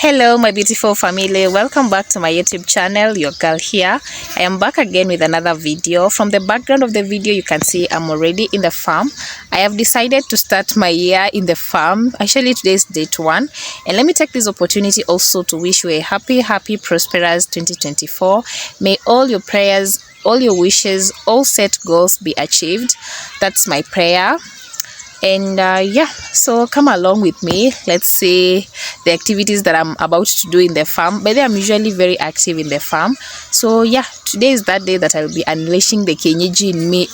Hello, my beautiful family. Welcome back to my YouTube channel. Your girl here. I am back again with another video. From the background of the video, you can see I'm already in the farm. I have decided to start my year in the farm. Actually, today is date 1. And let me take this opportunity also to wish you a happy, prosperous 2024. May all your prayers, all your wishes, all set goals be achieved. That's my prayer. And yeah, so come along with me. Let's see the activities that I'm about to do in the farm. But I'm usually very active in the farm. So yeah, today is that day that I'll be unleashing the Kenyeji in me.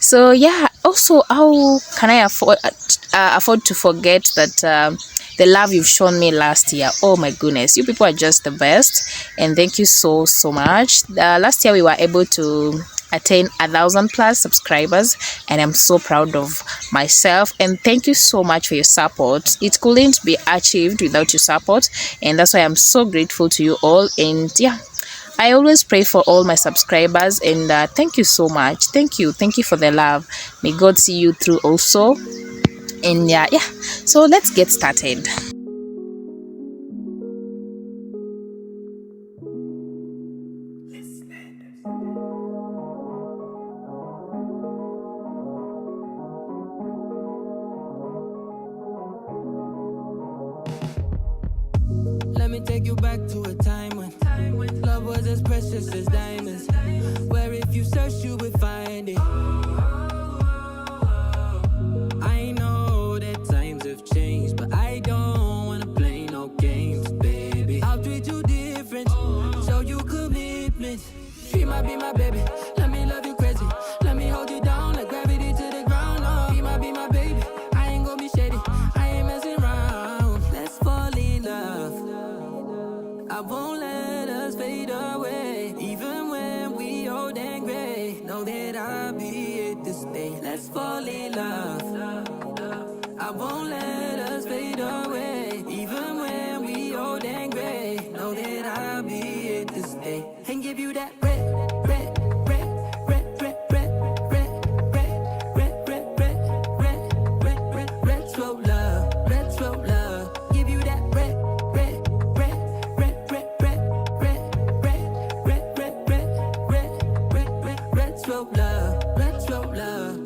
So yeah, also how can I afford to forget that the love you've shown me last year. Oh my goodness, you people are just the best, and thank you so much. Last year we were able to attain 1,000+ subscribers, and I'm so proud of myself, and thank you so much for your support. It couldn't be achieved without your support, and that's why I'm so grateful to you all. And yeah, I always pray for all my subscribers, and thank you so much. Thank you for the love. May God see you through also. And yeah, so let's get started. Let me take you back to a time when love was as precious as diamonds, where if you search you would find it. I know that times have changed, but I don't wanna play no games, baby. I'll treat you different, show you commitment. She might be my baby, let me love you crazy. Let me hold you down like gravity to the ground. Oh, be my baby, I ain't gonna be shady, I ain't messing around. Let's fall in love, I won't let us fade away. Even when we old and gray, know that I'll be here to stay. Let's fall in love, I won't let us fade away. Even when we old and gray, know that I'll be here to stay. And give you that red slow love, red slow love. Give you that red slow love, red slow love.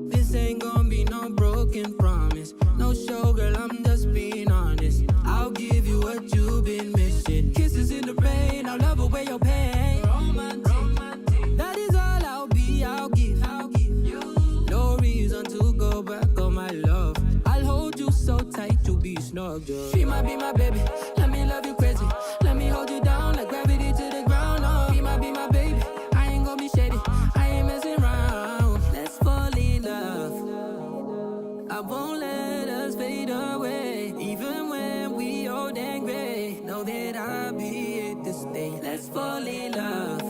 This ain't gonna be no broken promise, no show, girl, I'm just being honest. I'll give you what you've been missing. Kisses in the rain, I'll love away your pain. Romantic, that is all I'll give you. No reason to go back on my love. I'll hold you so tight you'll be snug. She might be my baby, let me love you crazy. Let me hold you down like gravity to the ground. Oh, be my baby, I ain't gonna be shady, I ain't messing around. Let's fall in love, I won't let us fade away. Even when we old and gray, know that I'll be here to stay. Let's fall in love,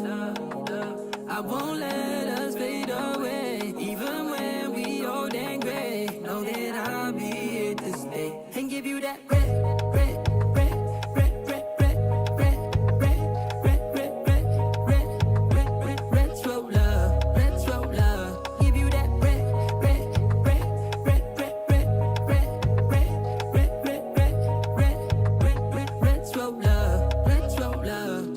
I won't let us fade away. Even when we old and gray, know that I'll be here to stay. And give you that red slow love, red slow love. Give you that red slow love, red slow love.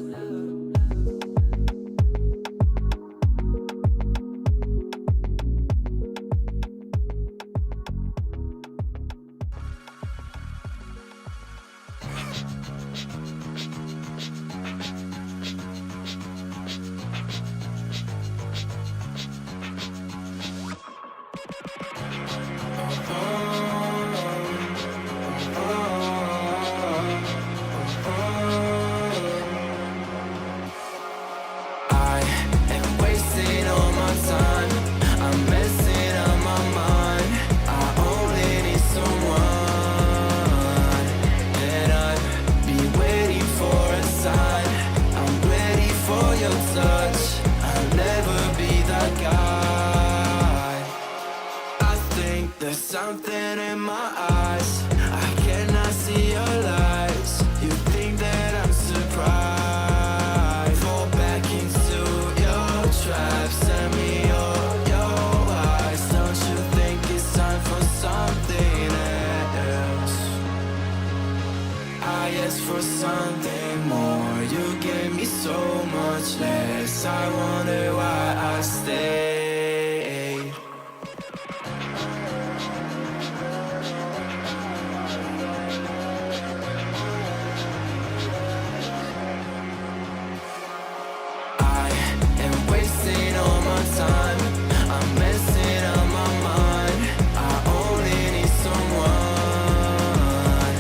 I asked for something more. You gave me so much less. I wonder why I stayed. I am wasting all my time. I'm messing up my mind. I only need someone,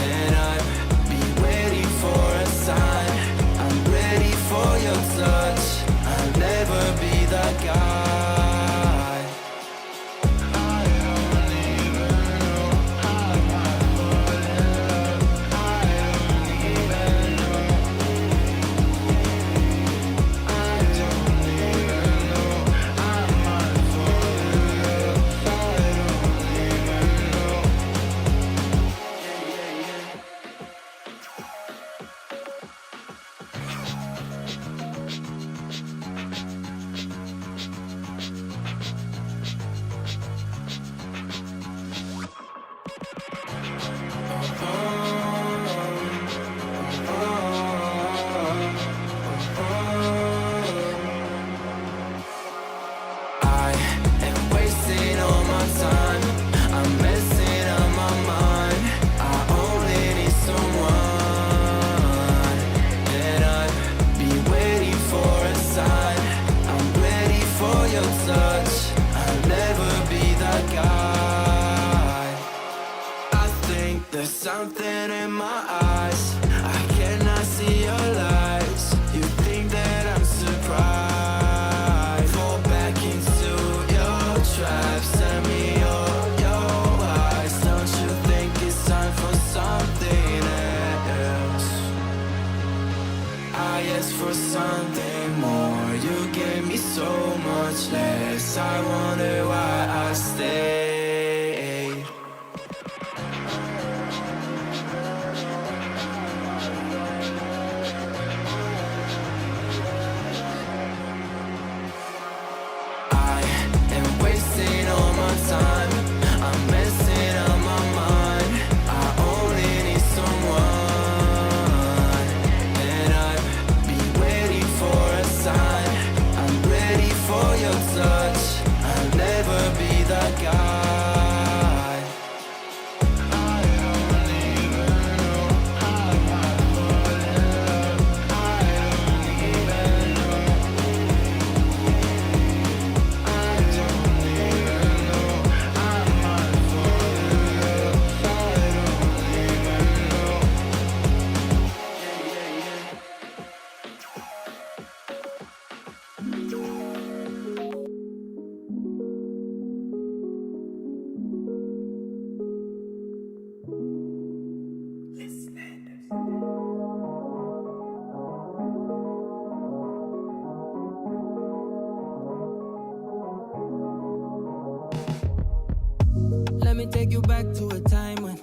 and I've been waiting for a sign. I'm ready for your touch. I'll never be that guy. I don't even know how I fall in love. I don't even know. I don't even know I might fall in love. I don't even know. I am wasting all my time. I'm messing up my mind. I only need someone, and I've been waiting for a sign. I'm ready for your touch. I'll never be that guy. I think there's something in my eyes. I cannot see your lights. You think that I'm surprised? Fall back into your trap. Send me your eyes. Don't you think it's time for something else? I asked for something more. You gave me so much less. I wonder why I stayed. I am wasting all my time. I'm messing up my mind. I only need someone, and I've been waiting for a sign. I'm ready for your touch. I'll never be that guy. I don't even know how I fall in love. I don't even know. I don't even know I might fall in love. I don't even know. Let me take you back to a time when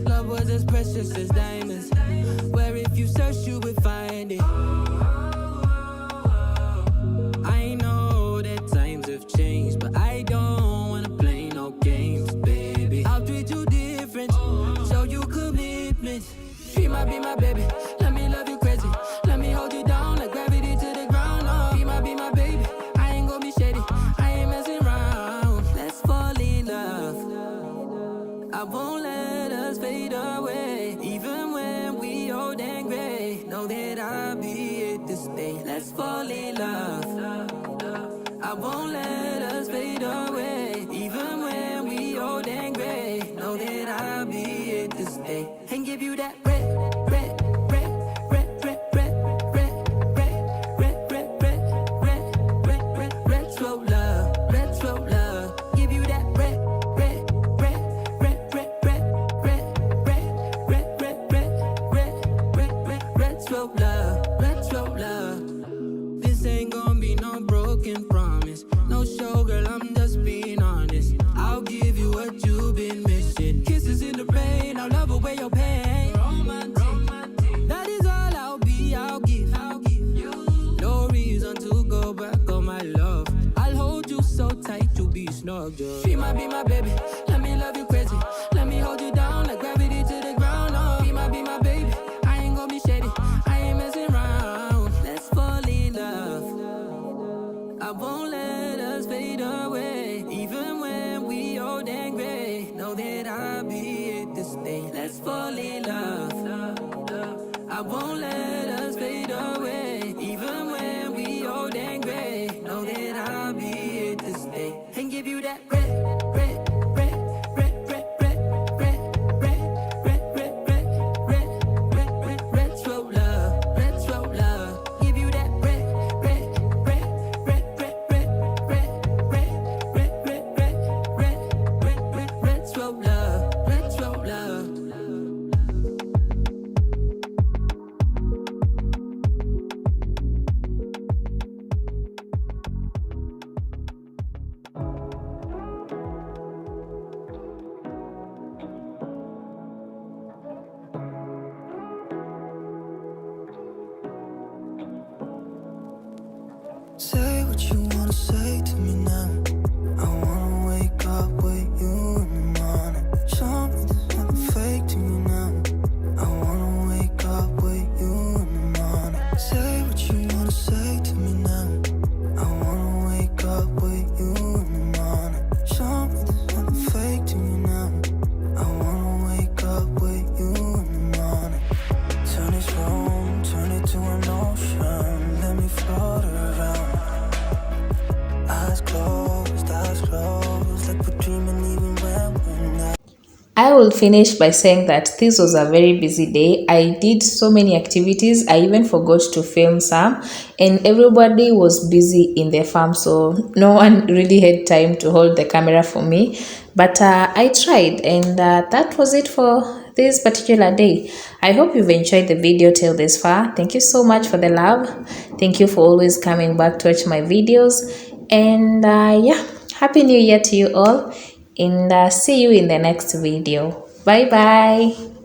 love was as precious as diamonds. Where if you search, you would find it. I know that times have changed, but I don't wanna play no games, baby. I'll treat you different, show you commitment. She might be my baby, let me love you crazy. Let me hold you down like gravity to the ground. Oh, be my baby, I ain't gonna be shady, I ain't messing around. Let's fall in love, I won't let us fade away. Even when we old and gray, know that I'll be here to stay. Let's fall in love, I won't let us fade away. Even when we old and gray, know that I'll be here to stay. And give you that red, red, red, red, red, red, red, red, red, red, red, red, red, red, red, slow love, red, slow love. Give you that red, red, red, red, red, red, red, red, red, red, red, red, red, red, red, slow love, red, slow love. This ain't gonna be no broken promise. No show, girl, I'm just being honest. I'll give you what you've been missing. Kisses in the rain, I'll love away your pain. Romantic, that is all I'll be, I'll give you. No reason to go back on my love. I'll hold you so tight, you'll be snug, yeah. She might be my baby, let me love you crazy. Let me hold you down like gravity to the ground. Oh, be my baby. let's fall in love. I won't let us fade away, even when we old and gray. Know that I'll be here to stay and give you that red, red, red, red, red, red, red, red, red, red, red, red, red, red, retro love, retro love. Give you that red, red, red, red, red, red, red, red, red, red, red, red, red, retro love, retro love. Say what you wanna say to me now. I wanna wake up with you in the morning. Show me there's nothing fake to me now. I wanna wake up with you in the morning. Say what you wanna say to me now. I wanna wake up with you in the morning. Show me there's nothing fake to me now. I wanna wake up with you in the morning. Turn this room, turn it to an ocean. Let me float around. Eyes closed, like we're dreaming even when we're not. I will finish by saying that this was a very busy day. I did so many activities. I even forgot to film some, and everybody was busy in their farm, so no one really had time to hold the camera for me. But I tried, and that was it for this particular day. I hope you've enjoyed the video till this far. Thank you so much for the love. Thank you for always coming back to watch my videos. And yeah, happy new year to you all, and see you in the next video. Bye bye.